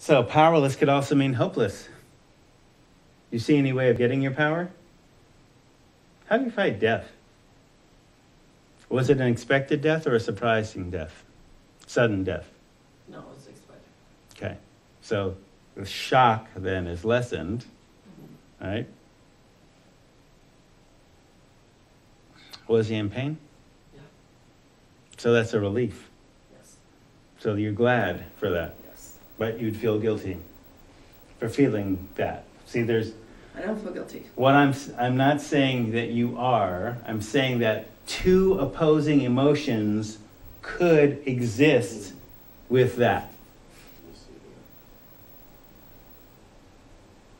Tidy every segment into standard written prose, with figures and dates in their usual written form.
So powerless could also mean hopeless. You see any way of getting your power? How do you fight death? Was it an expected death or a surprising death? Sudden death? No, it's expected. Okay. So the shock then is lessened, right? Was he in pain? Yeah. So that's a relief. Yes. So you're glad for that. Yes. But you'd feel guilty for feeling that. See, I don't feel guilty. what I'm not saying that you are. I'm saying that two opposing emotions could exist with that.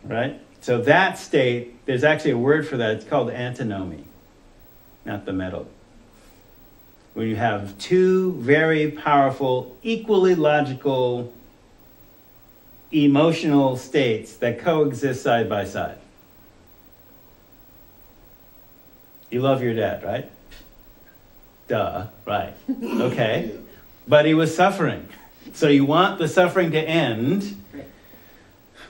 Right? So that state, there's actually a word for that. It's called antinomy, not the metal. When you have two very powerful, equally logical, emotional states that coexist side by side. You love your dad, right? Duh, right. Okay. Yeah. But he was suffering. So you want the suffering to end, Right.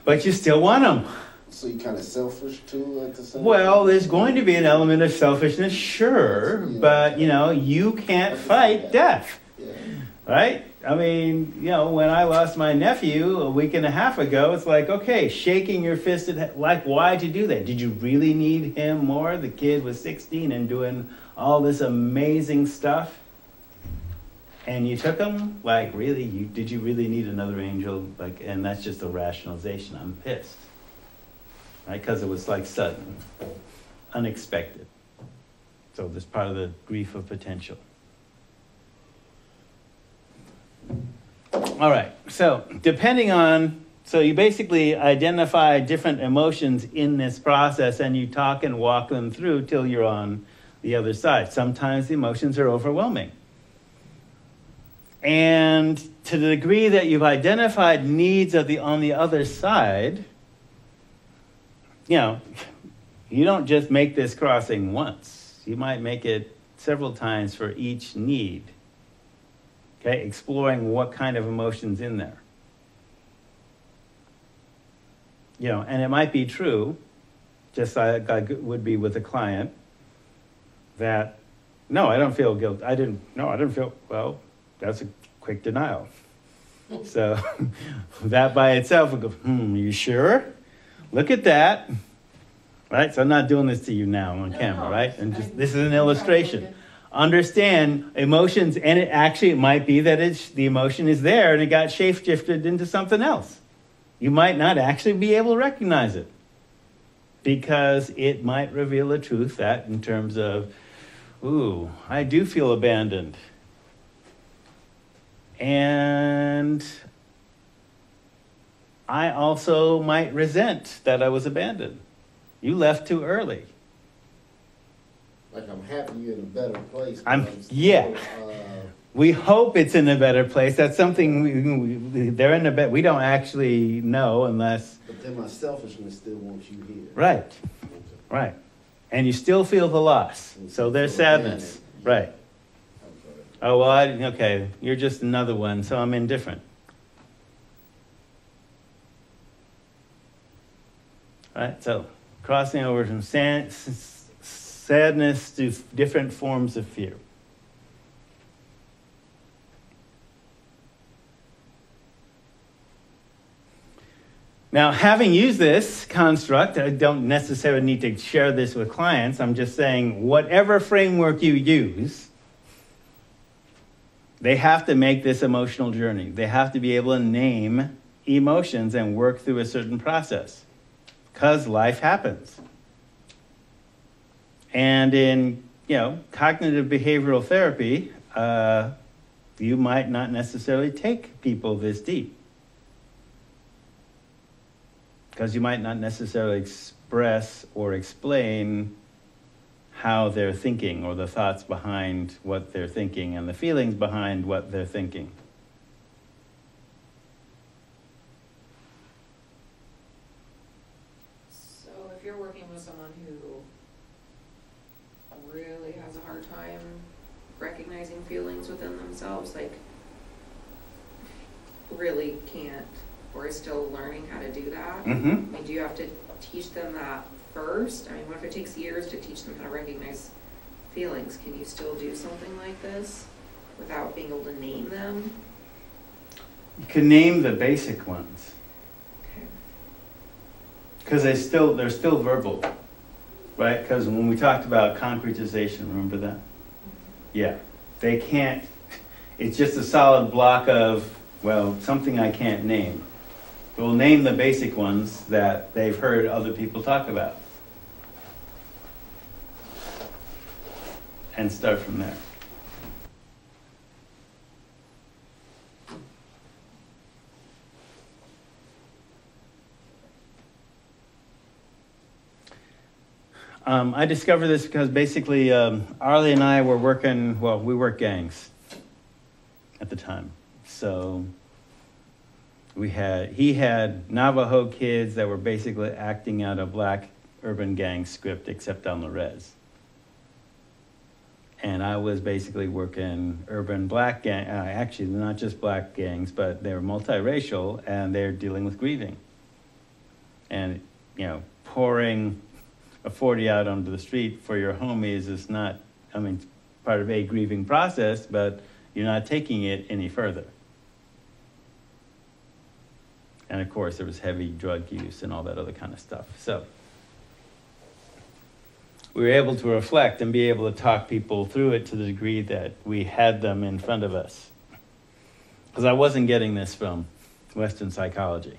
but you still want him. So you kind of selfish too at the same Well, time? there's going to be an element of selfishness, sure, Yeah. but you can't fight death, Yeah. right? I mean, when I lost my nephew a week and a half ago, it's like, okay, shaking your fist at, like, why'd you do that? Did you really need him more? The kid was 16 and doing all this amazing stuff, and you took him? Like, really? Did you really need another angel? Like, and that's just a rationalization. I'm pissed. Right? Because it was like sudden, unexpected. So this part of the grief of potential. All right, so so you basically identify different emotions in this process and you talk and walk them through till you're on the other side. Sometimes the emotions are overwhelming. And to the degree that you've identified needs on the other side, you don't just make this crossing once. You might make it several times for each need. Okay, exploring what kind of emotion's in there. And it might be true, just like I would be with a client, that, no, I don't feel guilt. I didn't feel, well, that's a quick denial. So that by itself would go, you sure? Look at that. Right? So I'm not doing this to you now on camera, right? And this is an illustration. Understand emotions, and it might be that the emotion is there and it got shape-shifted into something else. You might not actually be able to recognize it because it might reveal a truth that in terms of, ooh, I do feel abandoned. And I also might resent that I was abandoned. You left too early. Like I'm happy you're in a better place. We hope it's in a better place. That's something they're in a better. We don't actually know unless. But then my selfishness still wants you here. Right, right, and you still feel the loss. So there's sadness, right? Oh well, okay. You're just another one, so I'm indifferent. Right, so crossing over from sadness to different forms of fear. Now, having used this construct, I don't necessarily need to share this with clients. I'm just saying whatever framework you use, they have to make this emotional journey. They have to be able to name emotions and work through a certain process because life happens. And in, cognitive behavioral therapy, you might not necessarily take people this deep. Because you might not necessarily express or explain how they're thinking or the thoughts behind what they're thinking and the feelings behind what they're thinking. So if you're working with someone who really has a hard time recognizing feelings within themselves, like really can't who are still learning how to do that? Mm-hmm. I mean, do you have to teach them that first? I mean, what if it takes years to teach them how to recognize feelings? Can you still do something like this without being able to name them? You can name the basic ones. Okay. Because they're still verbal, right? Because when we talked about concretization, remember that? Yeah, they can't, it's just a solid block of, well, something I can't name. We'll name the basic ones that they've heard other people talk about. And start from there. I discovered this because basically Arlie and I were working, well, we worked gangs at the time. So he had Navajo kids that were basically acting out a black urban gang script except on the res. And I was basically working urban black gang, actually not just black gangs, but they were multiracial and they're dealing with grieving. And, you know, pouring a 40 out onto the street for your homies is not, I mean, it's part of a grieving process, but you're not taking it any further. And of course, there was heavy drug use and all that other kind of stuff. So we were able to reflect and be able to talk people through it to the degree that we had them in front of us. Because I wasn't getting this from Western psychology.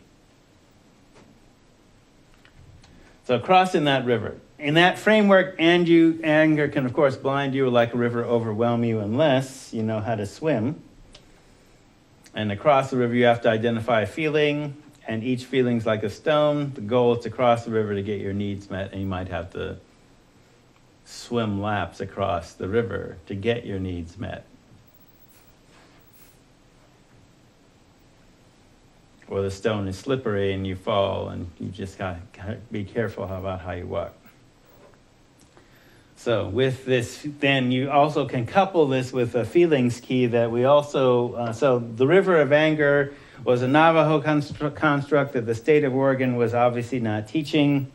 So crossing that river. In that framework, anger can, of course, blind you, like a river overwhelm you unless you know how to swim. And across the river, you have to identify a feeling, and each feeling's like a stone. The goal is to cross the river to get your needs met, and you might have to swim laps across the river to get your needs met. Or the stone is slippery and you fall, and you just gotta be careful about how you walk. So with this, then you also can couple this with a feelings key that we also, so the river of anger was a Navajo construct that the state of Oregon was obviously not teaching.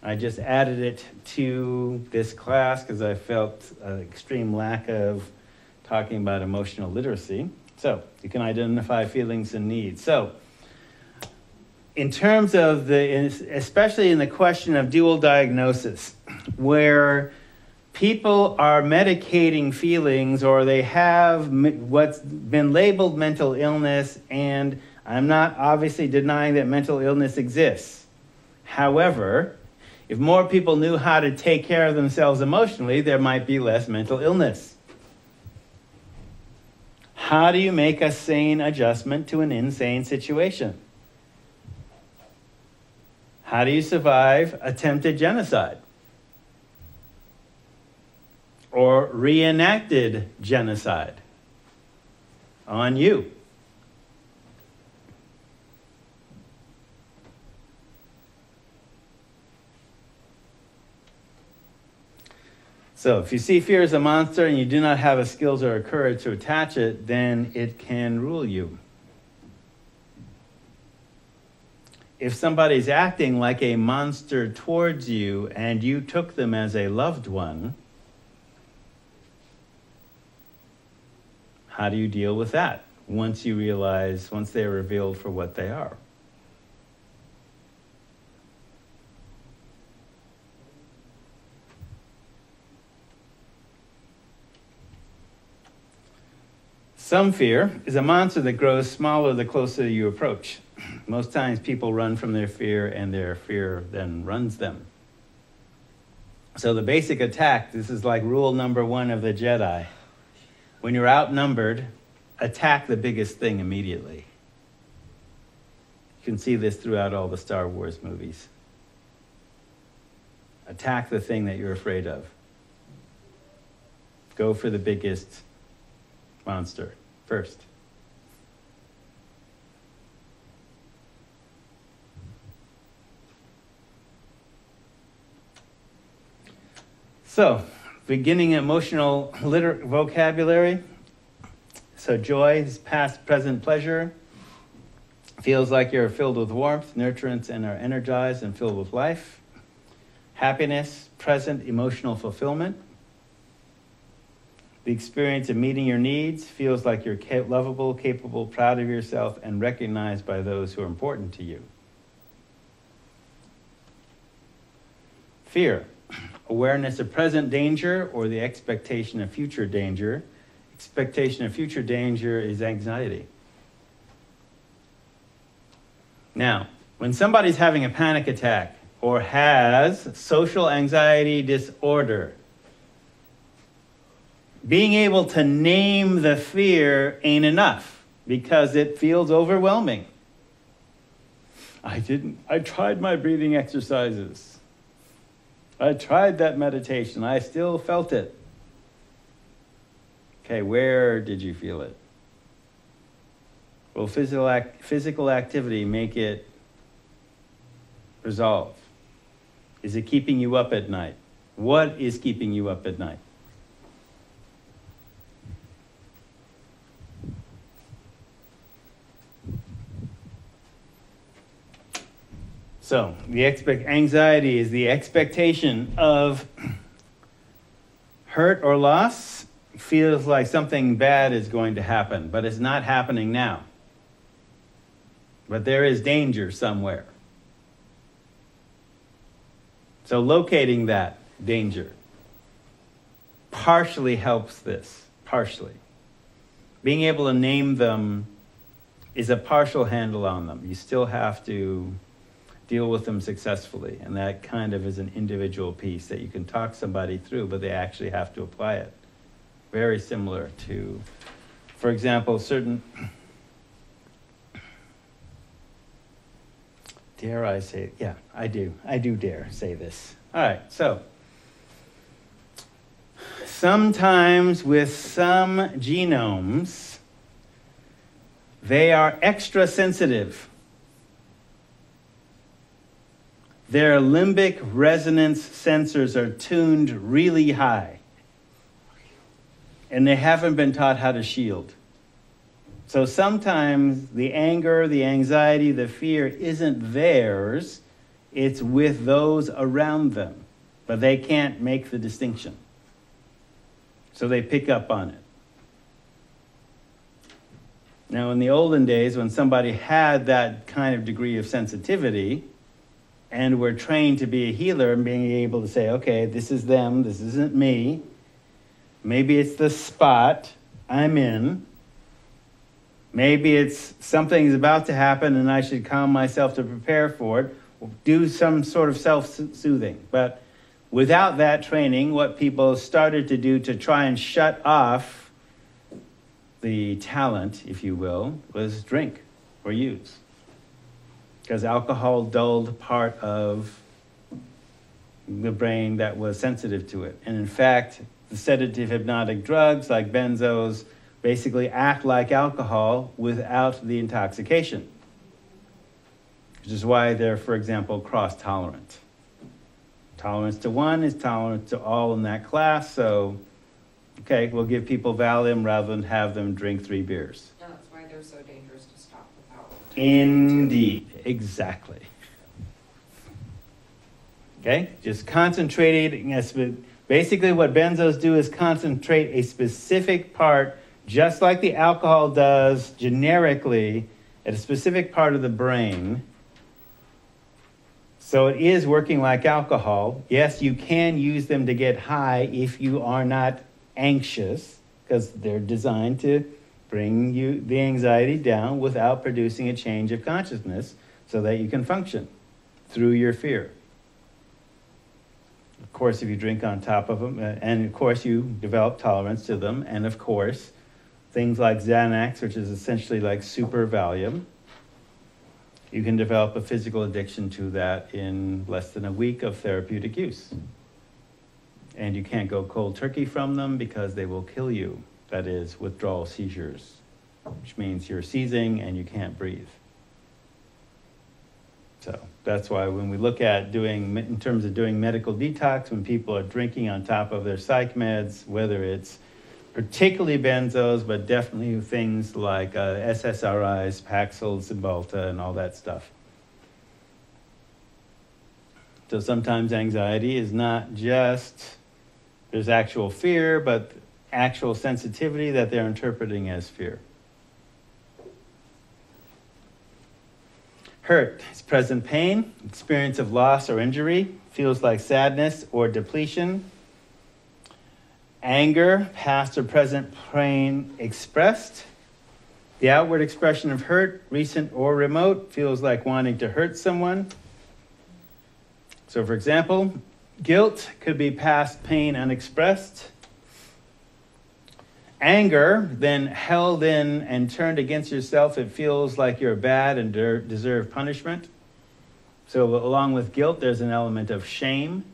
I just added it to this class because I felt an extreme lack of talking about emotional literacy. So you can identify feelings and needs. So in terms of especially in the question of dual diagnosis, where people are medicating feelings or they have what's been labeled mental illness, and I'm not obviously denying that mental illness exists. However, if more people knew how to take care of themselves emotionally, there might be less mental illness. How do you make a sane adjustment to an insane situation? How do you survive attempted genocide? Or reenacted genocide on you? So if you see fear as a monster and you do not have the skills or courage to attach it, then it can rule you. If somebody's acting like a monster towards you and you took them as a loved one, how do you deal with that once they're revealed for what they are? Some fear is a monster that grows smaller the closer you approach. Most times people run from their fear, and their fear then runs them. So the basic attack, this is like rule number 1 of the Jedi. When you're outnumbered, attack the biggest thing immediately. You can see this throughout all the Star Wars movies. Attack the thing that you're afraid of. Go for the biggest monster first. So, beginning emotional vocabulary. So joy is past, present pleasure. Feels like you're filled with warmth, nurturance, and are energized and filled with life. Happiness, present emotional fulfillment. The experience of meeting your needs feels like you're lovable, capable, proud of yourself, and recognized by those who are important to you. Fear, awareness of present danger or the expectation of future danger. Expectation of future danger is anxiety. Now, when somebody's having a panic attack or has social anxiety disorder, being able to name the fear ain't enough because it feels overwhelming. I tried my breathing exercises. I tried that meditation. I still felt it. Okay, where did you feel it? Will physical activity make it resolve? Is it keeping you up at night? What is keeping you up at night? So, anxiety is the expectation of hurt or loss. Feels like something bad is going to happen, but it's not happening now. But there is danger somewhere. So locating that danger partially helps this, partially. Being able to name them is a partial handle on them. You still have to deal with them successfully, and that kind of is an individual piece that you can talk somebody through, but they actually have to apply it. Very similar to, for example, certain... Dare I say, yeah, I do dare say this. All right, so sometimes with some genomes, they are extra sensitive. Their limbic resonance sensors are tuned really high, and they haven't been taught how to shield. So sometimes the anger, the anxiety, the fear isn't theirs, it's with those around them. But they can't make the distinction. So they pick up on it. Now in the olden days, when somebody had that kind of degree of sensitivity, and were trained to be a healer and being able to say, okay, this is them, this isn't me. Maybe it's the spot I'm in. Maybe it's something's about to happen and I should calm myself to prepare for it. Do some sort of self-soothing. But without that training, what people started to do to try and shut off the talent, if you will, was drink or use. Because alcohol dulled part of the brain that was sensitive to it. And in fact, the sedative hypnotic drugs like benzos basically act like alcohol without the intoxication. Which is why they're, for example, cross-tolerant. Tolerance to one is tolerant to all in that class, so, okay, we'll give people Valium rather than have them drink 3 beers. No, that's why they're so dangerous to stop without. Indeed, exactly. Okay, just concentrating. Basically what benzos do is concentrate a specific part, just like the alcohol does generically, at a specific part of the brain. So it is working like alcohol. Yes, you can use them to get high if you are not anxious, because they're designed to bring you the anxiety down without producing a change of consciousness so that you can function through your fear. Of course, if you drink on top of them, and of course you develop tolerance to them, and of course, things like Xanax, which is essentially like super Valium, you can develop a physical addiction to that in less than a week of therapeutic use. And you can't go cold turkey from them because they will kill you. That is withdrawal seizures, which means you're seizing and you can't breathe. So that's why when we look at in terms of doing medical detox, when people are drinking on top of their psych meds, whether it's particularly benzos, but definitely things like SSRIs, Paxil, Cymbalta, and all that stuff. So sometimes anxiety is not just, there's actual fear, but actual sensitivity that they're interpreting as fear. Hurt is present pain, experience of loss or injury, feels like sadness or depletion. Anger, past or present pain expressed. The outward expression of hurt, recent or remote, feels like wanting to hurt someone. So for example, guilt could be past pain unexpressed. Anger, then held in and turned against yourself, it feels like you're bad and deserve punishment. So along with guilt, there's an element of shame.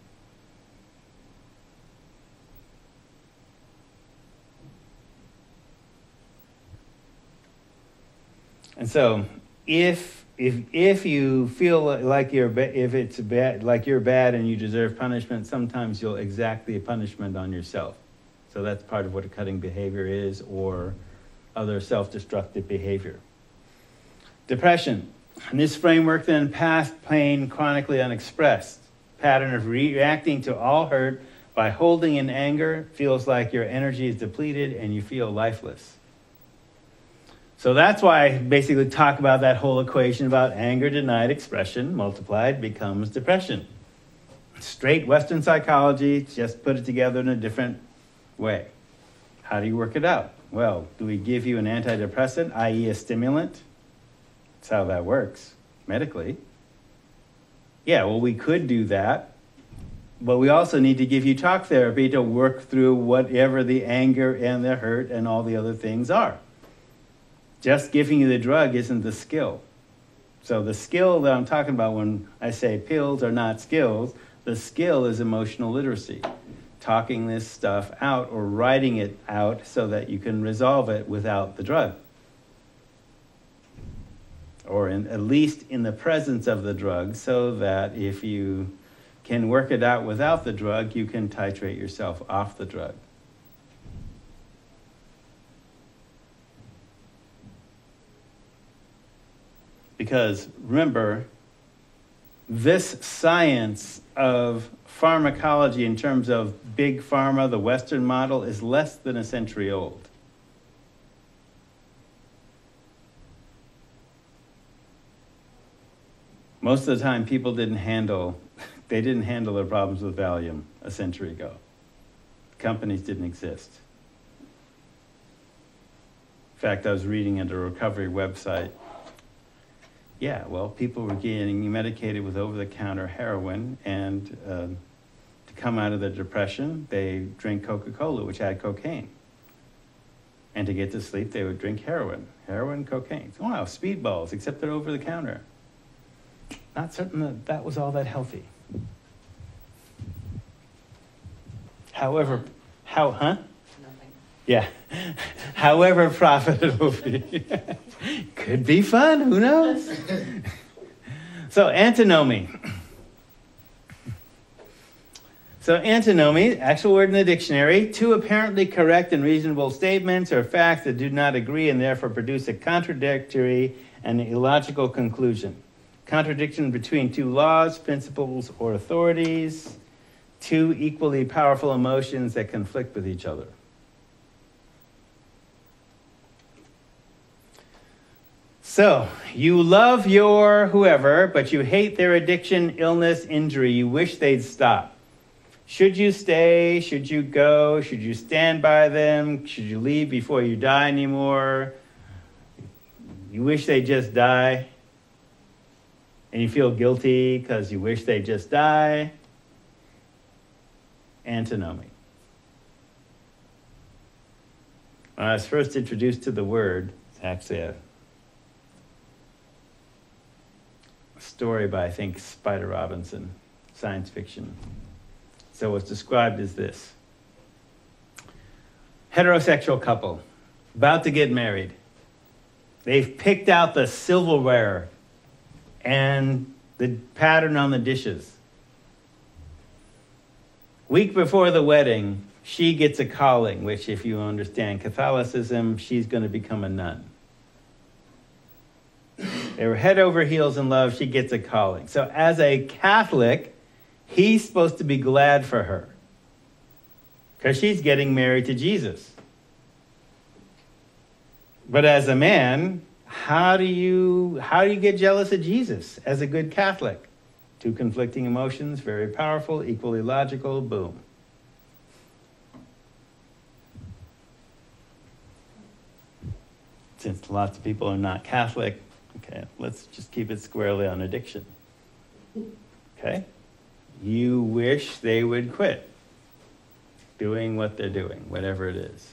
And so if you feel like it's bad, like you're bad and you deserve punishment, sometimes you'll exact the punishment on yourself. So that's part of what a cutting behavior is, or other self-destructive behavior. Depression. In this framework, then, past pain chronically unexpressed. Pattern of reacting to all hurt by holding in anger, feels like your energy is depleted and you feel lifeless. So that's why I basically talk about that whole equation about anger denied expression multiplied becomes depression. Straight Western psychology, just put it together in a different way. How do you work it out? Well, do we give you an antidepressant, i.e. a stimulant? That's how that works medically. Yeah, well, we could do that, but we also need to give you talk therapy to work through whatever the anger and the hurt and all the other things are. Just giving you the drug isn't the skill. So the skill that I'm talking about when I say pills are not skills, the skill is emotional literacy. Talking this stuff out or writing it out so that you can resolve it without the drug. Or at least in the presence of the drug, so that if you can work it out without the drug, you can titrate yourself off the drug. Because remember, this science of pharmacology in terms of big pharma, the Western model, is less than a century old. Most of the time, people didn't handle their problems with Valium a century ago. Companies didn't exist. In fact, I was reading at a recovery website. Yeah, well, people were getting medicated with over-the-counter heroin, and to come out of the depression, they drink Coca-Cola, which had cocaine. And to get to sleep, they would drink heroin, cocaine. Wow, speedballs, except they're over-the-counter. Not certain that was all that healthy. However, Nothing. Yeah. However profitable could be fun, who knows? So antinomy. So antinomy, actual word in the dictionary, two apparently correct and reasonable statements or facts that do not agree and therefore produce a contradictory and illogical conclusion. Contradiction between two laws, principles, or authorities. Two equally powerful emotions that conflict with each other. So, you love your whoever, but you hate their addiction, illness, injury. You wish they'd stop. Should you stay? Should you go? Should you stand by them? Should you leave before you die anymore? You wish they'd just die. And you feel guilty because you wish they'd just die. Antinomy. When I was first introduced to the word, it's actually a story by, I think, Spider Robinson, science fiction. So what's described as this. Heterosexual couple, about to get married. They've picked out the silverware and the pattern on the dishes. Week before the wedding, she gets a calling, which if you understand Catholicism, she's going to become a nun. They were head over heels in love, she gets a calling. So as a Catholic, he's supposed to be glad for her because she's getting married to Jesus. But as a man, how do you get jealous of Jesus as a good Catholic? Two conflicting emotions, very powerful, equally logical, boom. Since lots of people are not Catholic, okay, let's just keep it squarely on addiction. Okay? You wish they would quit doing what they're doing, whatever it is.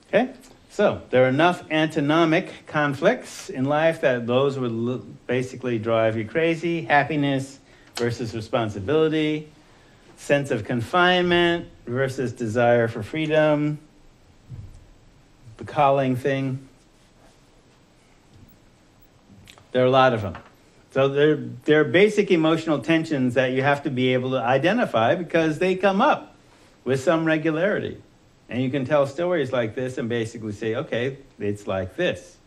Okay? So, there are enough antinomic conflicts in life that those would basically drive you crazy. Happiness versus responsibility, sense of confinement versus desire for freedom, the calling thing. There are a lot of them. So they're basic emotional tensions that you have to be able to identify because they come up with some regularity. And you can tell stories like this and basically say, okay, it's like this.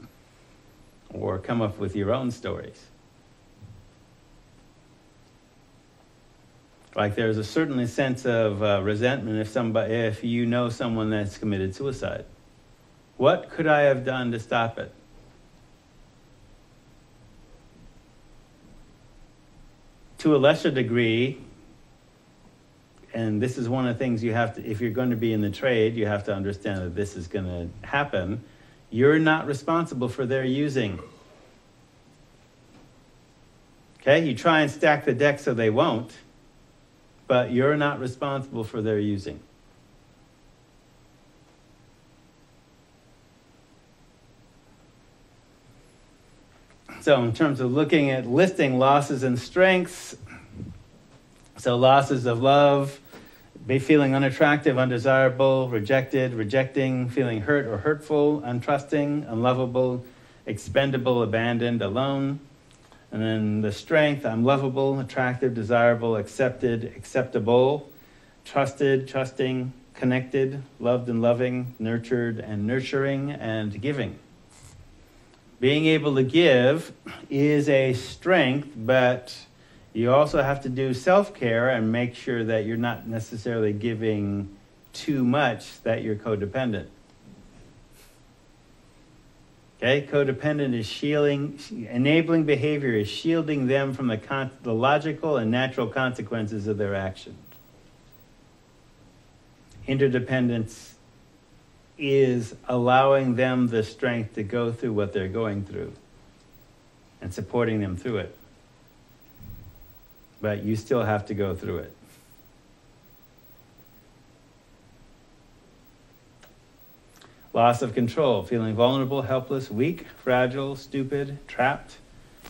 Or come up with your own stories. Like there's a certain sense of resentment if you know someone that's committed suicide. What could I have done to stop it? To a lesser degree, and this is one of the things you have to, if you're going to be in the trade, you have to understand that this is going to happen. You're not responsible for their using. Okay, you try and stack the deck so they won't, but you're not responsible for their using. So in terms of looking at listing losses and strengths, so losses of love, be feeling unattractive, undesirable, rejected, rejecting, feeling hurt or hurtful, untrusting, unlovable, expendable, abandoned, alone. And then the strength, I'm lovable, attractive, desirable, accepted, acceptable, trusted, trusting, connected, loved and loving, nurtured and nurturing, and giving. Being able to give is a strength, but you also have to do self-care and make sure that you're not necessarily giving too much that you're codependent. Okay, codependent is shielding, enabling behavior is shielding them from the logical and natural consequences of their action. Interdependence is allowing them the strength to go through what they're going through and supporting them through it. But you still have to go through it. Loss of control, feeling vulnerable, helpless, weak, fragile, stupid, trapped,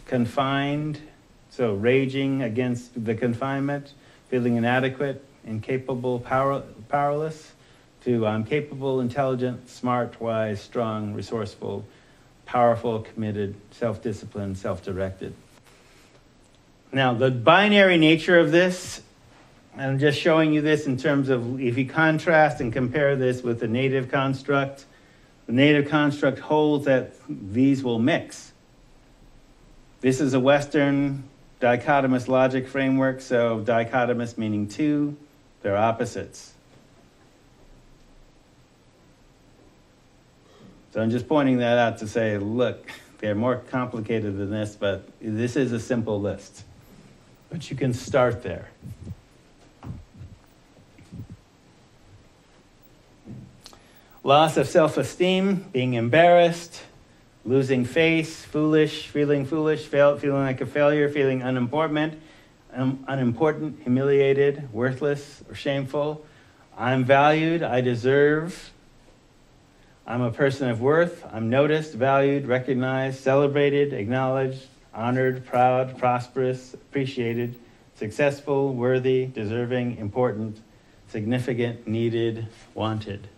confined, so raging against the confinement, feeling inadequate, incapable, powerless, to I'm capable, intelligent, smart, wise, strong, resourceful, powerful, committed, self-disciplined, self-directed. Now, the binary nature of this, I'm just showing you this in terms of if you contrast and compare this with the native construct, the native construct holds that these will mix. This is a Western dichotomous logic framework, so dichotomous meaning two, they're opposites. So I'm just pointing that out to say, look, they're more complicated than this, but this is a simple list. But you can start there. Loss of self-esteem, being embarrassed, losing face, feeling like a failure, feeling unimportant, humiliated, worthless, or shameful. I'm valued, I deserve. I'm a person of worth. I'm noticed, valued, recognized, celebrated, acknowledged, honored, proud, prosperous, appreciated, successful, worthy, deserving, important, significant, needed, wanted.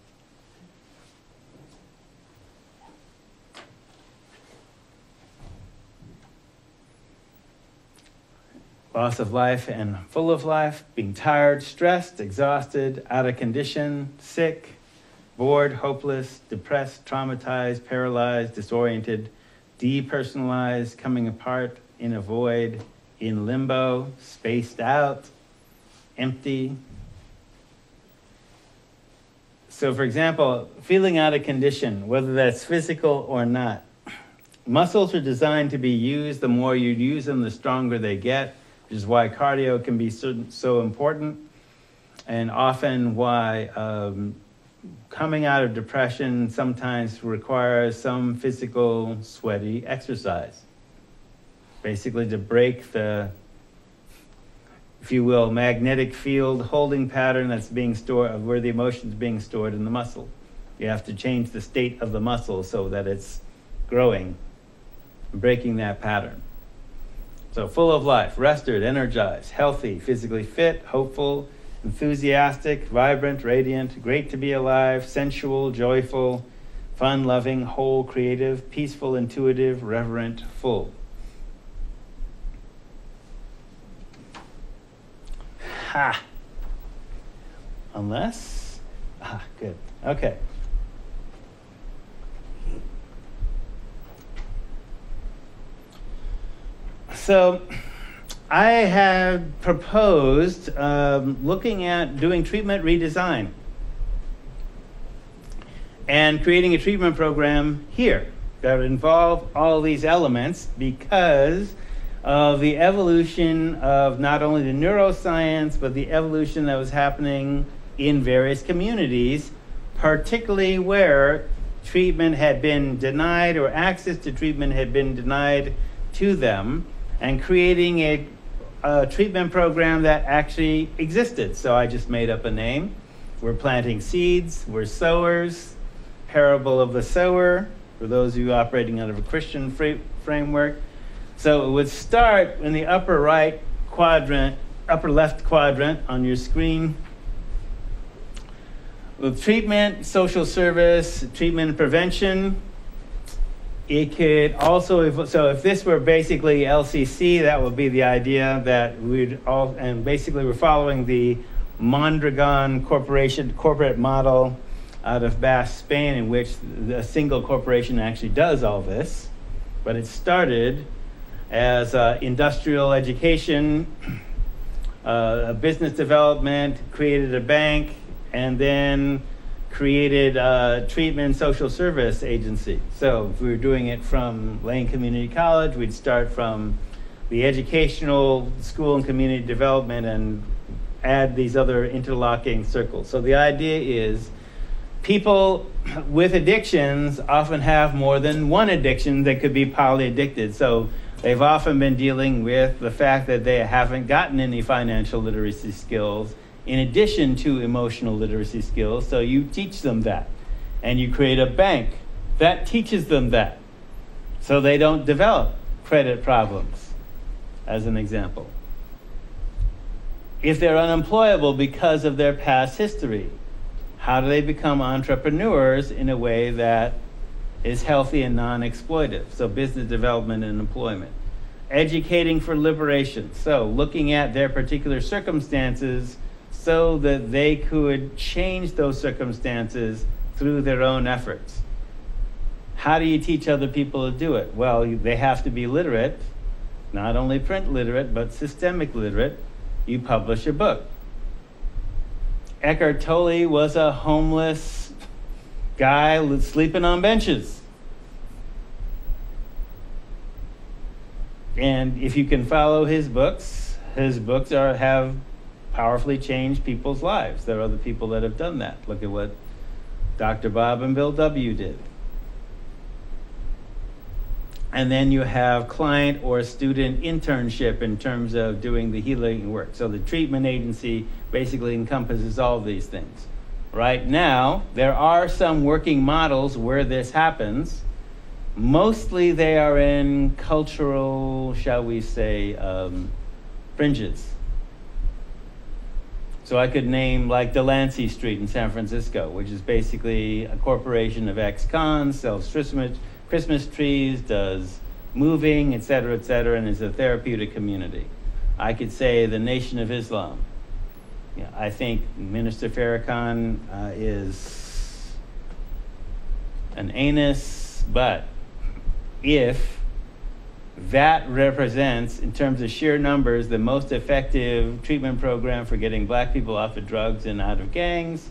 loss of life and full of life, being tired, stressed, exhausted, out of condition, sick, bored, hopeless, depressed, traumatized, paralyzed, disoriented, depersonalized, coming apart, in a void, in limbo, spaced out, empty. So for example, feeling out of condition, whether that's physical or not. Muscles are designed to be used. The more you use them, the stronger they get, which is why cardio can be so important, and often why coming out of depression sometimes requires some physical, sweaty exercise. Basically to break the, if you will, magnetic field holding pattern that's being stored, of where the emotion's being stored in the muscle. You have to change the state of the muscle so that it's growing, breaking that pattern. So full of life, rested, energized, healthy, physically fit, hopeful, enthusiastic, vibrant, radiant, great to be alive, sensual, joyful, fun, loving, whole, creative, peaceful, intuitive, reverent, full. Ha! Unless, good, okay. So I have proposed looking at doing treatment redesign and creating a treatment program here that would involve all these elements because of the evolution of not only the neuroscience, but the evolution that was happening in various communities, particularly where treatment had been denied or access to treatment had been denied to them, and creating a treatment program that actually existed. So I just made up a name. We're planting seeds, we're sowers, parable of the sower, for those of you operating out of a Christian framework. So it would start in the upper right quadrant, upper left quadrant on your screen, with treatment, social service, treatment and prevention. It could also, so if this were basically LCC, that would be the idea that we'd all, and basically we're following the Mondragon corporate model out of Basque, Spain, in which a single corporation actually does all this. But it started as industrial education, business development, created a bank, and then created a treatment social service agency. So if we were doing it from Lane Community College, we'd start from the educational, school and community development, and add these other interlocking circles. So the idea is people with addictions often have more than one addiction that could be polyaddicted. So they've often been dealing with the fact that they haven't gotten any financial literacy skills in addition to emotional literacy skills. So you teach them that. And you create a bank that teaches them that, so they don't develop credit problems, as an example. If they're unemployable because of their past history, how do they become entrepreneurs in a way that is healthy and non-exploitive? So business development and employment. Educating for liberation. So looking at their particular circumstances so that they could change those circumstances through their own efforts. How do you teach other people to do it? Well, they have to be literate, not only print literate, but systemic literate. You publish a book. Eckhart Tolle was a homeless guy sleeping on benches. And if you can follow his books have powerfully changed people's lives. There are other people that have done that. Look at what Dr. Bob and Bill W. did. And then you have client or student internship in terms of doing the healing work. So the treatment agency basically encompasses all of these things. Right now, there are some working models where this happens. Mostly they are in cultural, shall we say, fringes. So I could name like Delancey Street in San Francisco, which is basically a corporation of ex-cons, sells Christmas trees, does moving, et cetera, and is a therapeutic community. I could say the Nation of Islam. I think Minister Farrakhan is an anus, but if that represents, in terms of sheer numbers, the most effective treatment program for getting black people off of drugs and out of gangs,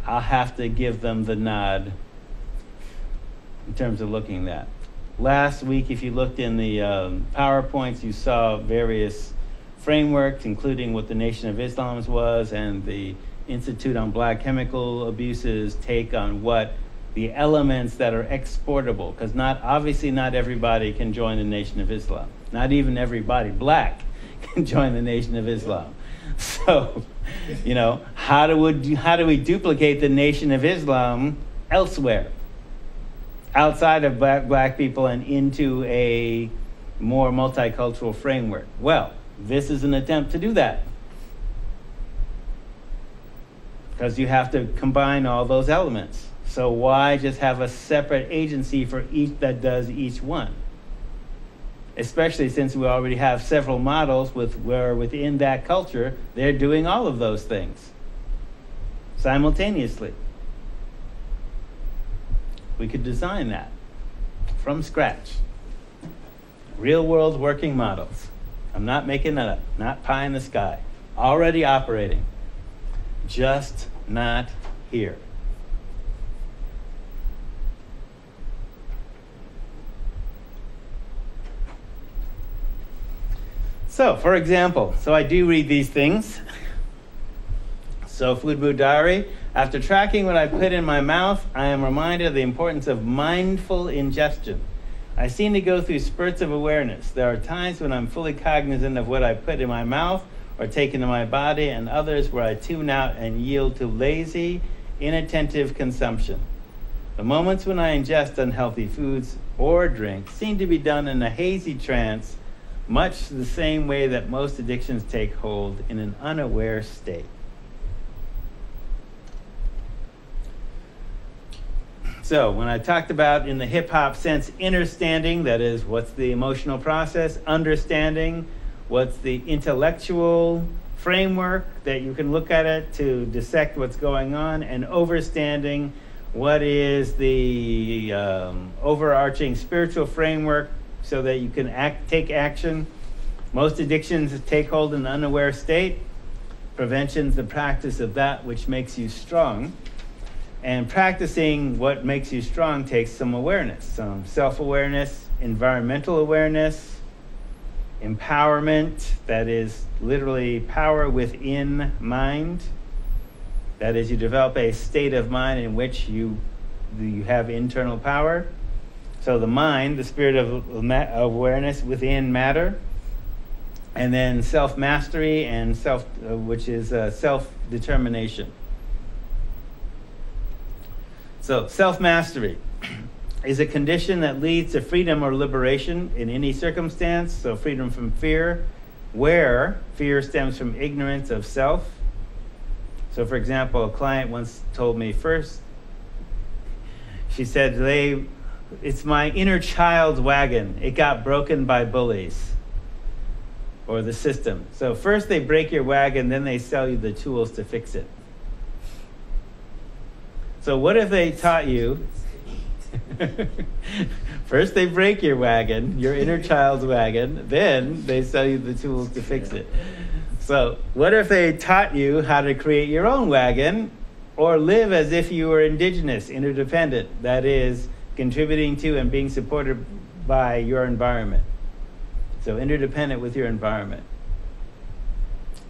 I'll have to give them the nod in terms of looking at that. Last week, if you looked in the PowerPoints, you saw various frameworks, including what the Nation of Islam was and the Institute on Black Chemical Abuse's take on what the elements that are exportable, because obviously not everybody can join the Nation of Islam. Not even everybody black can join the Nation of Islam. So, how do we duplicate the Nation of Islam elsewhere, outside of black people and into a more multicultural framework? Well, this is an attempt to do that, because you have to combine all those elements. So why just have a separate agency for each that does each one? Especially since we already have several models where within that culture, they're doing all of those things simultaneously. We could design that from scratch. Real world working models. I'm not making that up, not pie in the sky. Already operating, just not here. So, for example, I do read these things. So, Food Mood Diary, after tracking what I put in my mouth, I am reminded of the importance of mindful ingestion. I seem to go through spurts of awareness. There are times when I'm fully cognizant of what I put in my mouth or take into my body, and others where I tune out and yield to lazy, inattentive consumption. The moments when I ingest unhealthy foods or drinks seem to be done in a hazy trance, much the same way that most addictions take hold, in an unaware state. So when I talked about, in the hip-hop sense, understanding, that is, what's the emotional process, understanding, what's the intellectual framework that you can look at it to dissect what's going on, and overstanding, what is the overarching spiritual framework so that you can take action. Most addictions take hold in an unaware state. Prevention's the practice of that which makes you strong. And practicing what makes you strong takes some awareness, some self-awareness, environmental awareness, empowerment, that is literally power within mind. That is, you develop a state of mind in which you have internal power. So the mind, the spirit of awareness within matter, and then self-mastery and which is self-determination. So self-mastery is a condition that leads to freedom or liberation in any circumstance. So freedom from fear, where fear stems from ignorance of self. So for example, a client once told me first, she said, it's my inner child's wagon. It got broken by bullies or the system. So first they break your wagon, then they sell you the tools to fix it. So what if they taught you, first they break your wagon, your inner child's wagon, then they sell you the tools to fix it. So what if they taught you how to create your own wagon, or live as if you were indigenous, interdependent, that is, contributing to and being supported by your environment. So interdependent with your environment.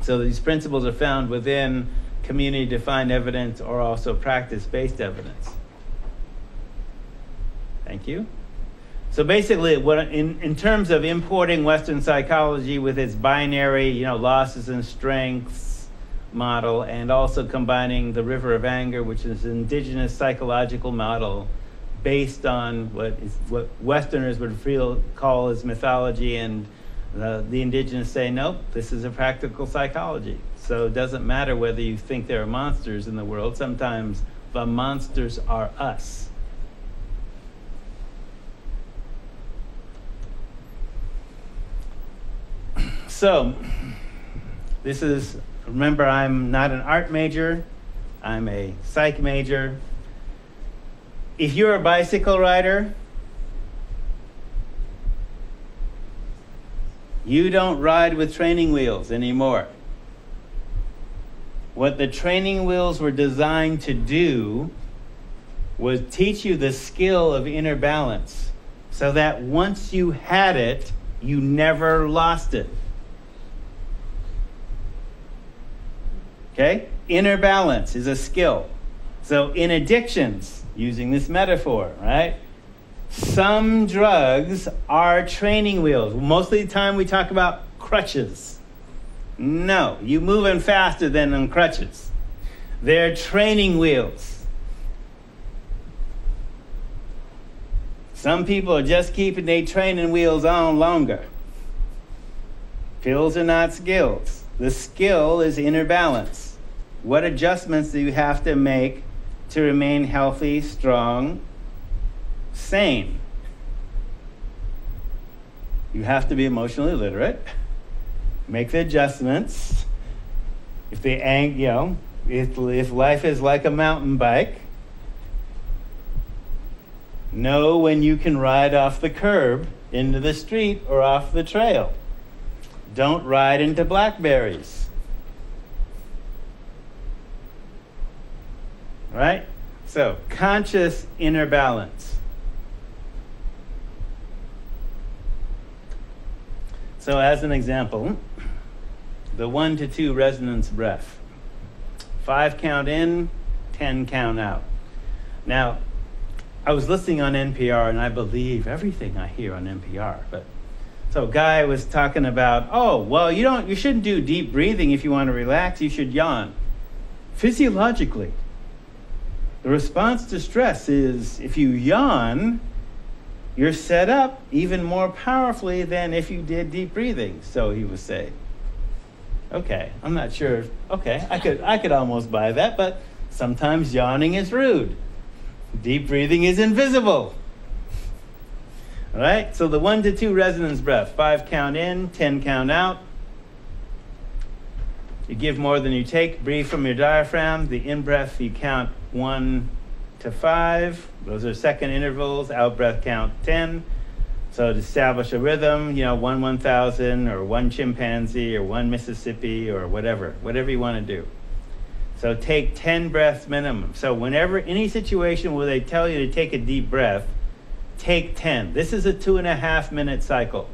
So these principles are found within community-defined evidence or also practice-based evidence. Thank you. So basically, in terms of importing Western psychology with its binary, losses and strengths model, and also combining the river of anger, which is an indigenous psychological model based on what Westerners would call as mythology, and the indigenous say, nope, this is a practical psychology. So it doesn't matter whether you think there are monsters in the world. Sometimes the monsters are us. So, this is, remember, I'm not an art major, I'm a psych major. If you're a bicycle rider, you don't ride with training wheels anymore. What the training wheels were designed to do was teach you the skill of inner balance, so that once you had it, you never lost it. Okay? Inner balance is a skill. So in addictions, using this metaphor, right? Some drugs are training wheels. Most of the time we talk about crutches. No, you moving faster than on crutches. They're training wheels. Some people are just keeping their training wheels on longer. Pills are not skills. The skill is inner balance. What adjustments do you have to make to remain healthy, strong, sane? You have to be emotionally literate. Make the adjustments. If if life is like a mountain bike, know when you can ride off the curb into the street or off the trail. Don't ride into blackberries. Right? So, conscious inner balance. So, as an example, the 1 to 2 resonance breath. 5 count in, 10 count out. Now, I was listening on NPR, and I believe everything I hear on NPR. So a guy was talking about, you shouldn't do deep breathing if you want to relax. You should yawn. Physiologically, the response to stress is if you yawn, you're set up even more powerfully than if you did deep breathing. So he was saying, okay, I'm not sure. Okay, I could almost buy that, but sometimes yawning is rude. Deep breathing is invisible. All right, so the 1 to 2 resonance breath. 5 count in, 10 count out. You give more than you take. Breathe from your diaphragm. The in-breath, you count 1 to 5. Those are second intervals. Out-breath count 10. So to establish a rhythm, 1 1,000 or 1 chimpanzee or 1 Mississippi or whatever you want to do. So take 10 breaths minimum. So whenever, any situation where they tell you to take a deep breath, take 10. This is a 2.5 minute cycle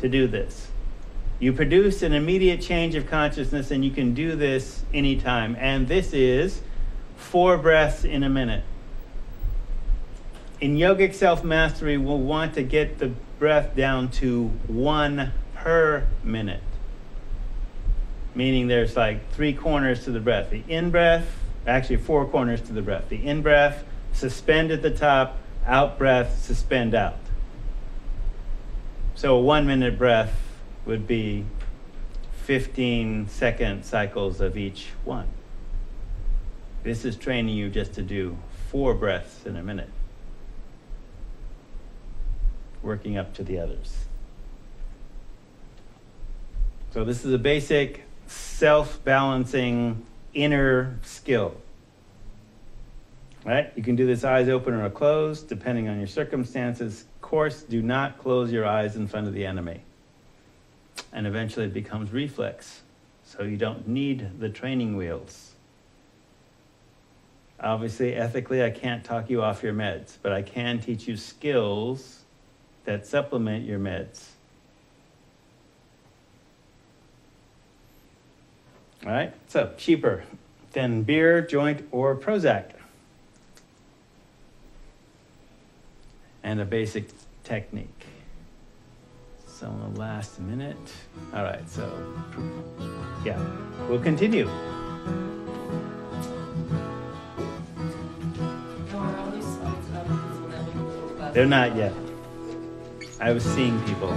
to do this. You produce an immediate change of consciousness, and you can do this anytime. And this is 4 breaths in a minute. In yogic self-mastery, we'll want to get the breath down to 1 per minute. Meaning there's like 3 corners to the breath. The in-breath, actually 4 corners to the breath. The in-breath, suspend at the top, out-breath, suspend out. So a 1 minute breath would be 15-second cycles of each one. This is training you just to do 4 breaths in a minute, working up to the others. So this is a basic self-balancing inner skill. Right? You can do this eyes open or closed, depending on your circumstances. Of course, do not close your eyes in front of the enemy. And eventually it becomes reflex. So you don't need the training wheels. Obviously, ethically, I can't talk you off your meds, but I can teach you skills that supplement your meds. All right, so cheaper than beer, joint, or Prozac. And a basic technique. So in the last minute. All right, so yeah, we'll continue. They're not yet. I was seeing people.